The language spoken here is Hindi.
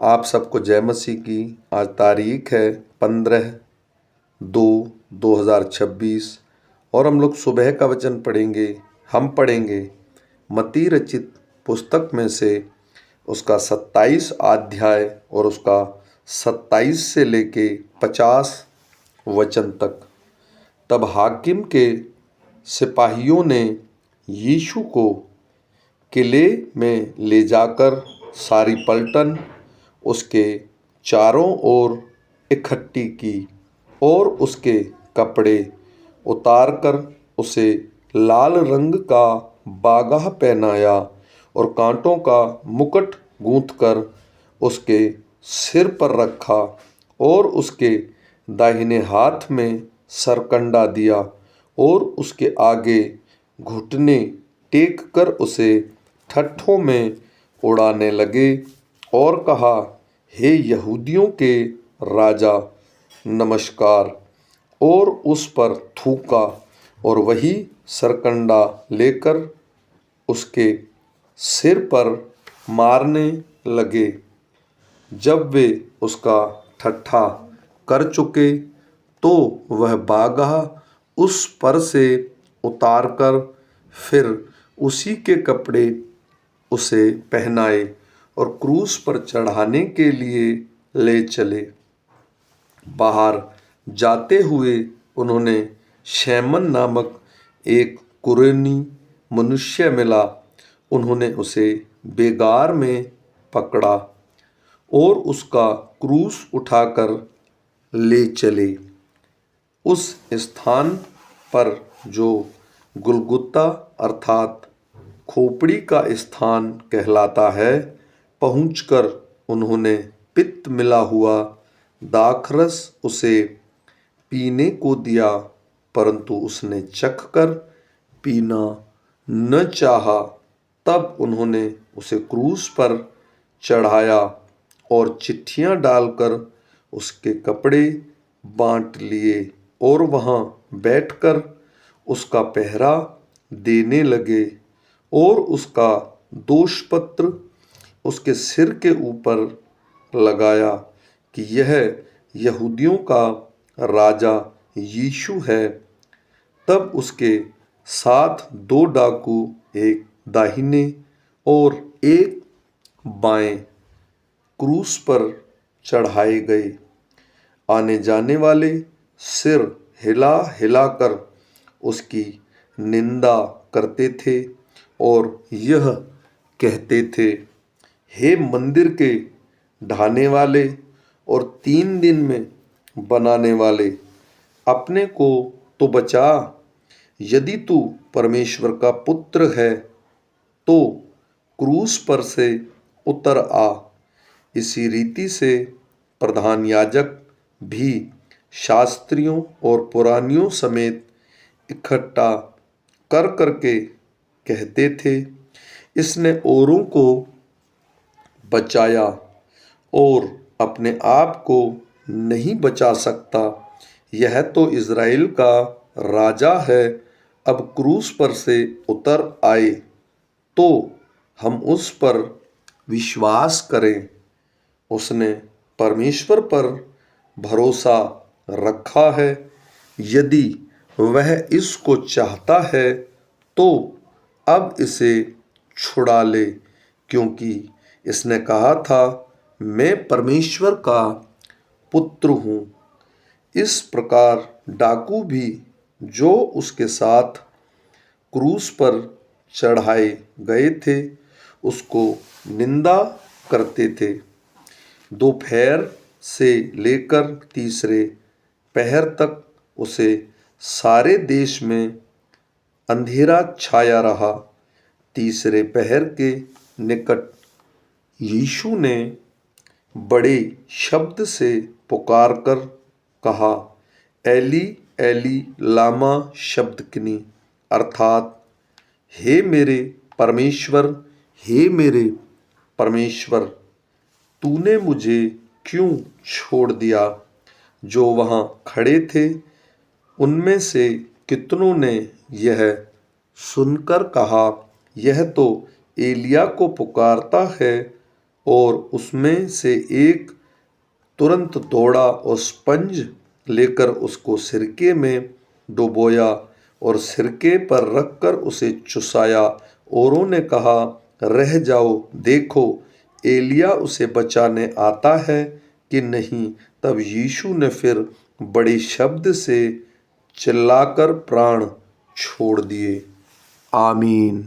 आप सबको जय मसीह की। आज तारीख है 15/2/2026 और हम लोग सुबह का वचन पढ़ेंगे। हम पढ़ेंगे मत्ती रचित पुस्तक में से उसका 27 अध्याय और उसका 27 से लेके 50 वचन तक। तब हाकिम के सिपाहियों ने यीशु को किले में ले जाकर सारी पलटन उसके चारों ओर इकट्ठी की और उसके कपड़े उतारकर उसे लाल रंग का बागा पहनाया और कांटों का मुकुट गूंथकर उसके सिर पर रखा और उसके दाहिने हाथ में सरकंडा दिया और उसके आगे घुटने टेक कर उसे ठट्ठों में उड़ाने लगे और कहा, हे यहूदियों के राजा नमस्कार, और उस पर थूका और वही सरकंडा लेकर उसके सिर पर मारने लगे। जब वे उसका ठट्ठा कर चुके तो वह बागा उस पर से उतारकर फिर उसी के कपड़े उसे पहनाए और क्रूस पर चढ़ाने के लिए ले चले। बाहर जाते हुए उन्होंने शैमन नामक एक कुरेनी मनुष्य मिला। उन्होंने उसे बेगार में पकड़ा और उसका क्रूस उठाकर ले चले। उस स्थान पर जो गुलगुता अर्थात खोपड़ी का स्थान कहलाता है, पहुंचकर उन्होंने पित्त मिला हुआ दाखरस उसे पीने को दिया, परंतु उसने चखकर पीना न चाहा। तब उन्होंने उसे क्रूस पर चढ़ाया और चिट्ठियां डालकर उसके कपड़े बांट लिए और वहां बैठकर उसका पहरा देने लगे और उसका दोषपत्र उसके सिर के ऊपर लगाया कि यह यहूदियों का राजा यीशु है। तब उसके साथ 2 डाकू, एक दाहिने और एक बाएं, क्रूस पर चढ़ाए गए। आने जाने वाले सिर हिला हिलाकर उसकी निंदा करते थे और यह कहते थे, हे मंदिर के ढाने वाले और 3 दिन में बनाने वाले, अपने को तो बचा। यदि तू परमेश्वर का पुत्र है तो क्रूस पर से उतर आ। इसी रीति से प्रधान याजक भी शास्त्रियों और पुरानियों समेत इकट्ठा कर करके कहते थे, इसने औरों को बचाया और अपने आप को नहीं बचा सकता। यह तो इज़राइल का राजा है। अब क्रूस पर से उतर आए तो हम उस पर विश्वास करें। उसने परमेश्वर पर भरोसा रखा है। यदि वह इसको चाहता है तो अब इसे छुड़ा ले, क्योंकि इसने कहा था, मैं परमेश्वर का पुत्र हूँ। इस प्रकार डाकू भी जो उसके साथ क्रूस पर चढ़ाए गए थे उसको निंदा करते थे। दोपहर से लेकर तीसरे पहर तक उसे सारे देश में अंधेरा छाया रहा। तीसरे पहर के निकट यीशु ने बड़े शब्द से पुकारकर कहा, एली एली लामा शबक्तनी, अर्थात हे मेरे परमेश्वर, हे मेरे परमेश्वर, तूने मुझे क्यों छोड़ दिया। जो वहाँ खड़े थे उनमें से कितनों ने यह सुनकर कहा, यह तो एलिया को पुकारता है। और उसमें से एक तुरंत दौड़ा और स्पंज लेकर उसको सिरके में डुबोया और सिरके पर रखकर उसे चुसाया। औरों ने कहा, रह जाओ, देखो एलिया उसे बचाने आता है कि नहीं। तब यीशु ने फिर बड़े शब्द से चिल्लाकर प्राण छोड़ दिए। आमीन।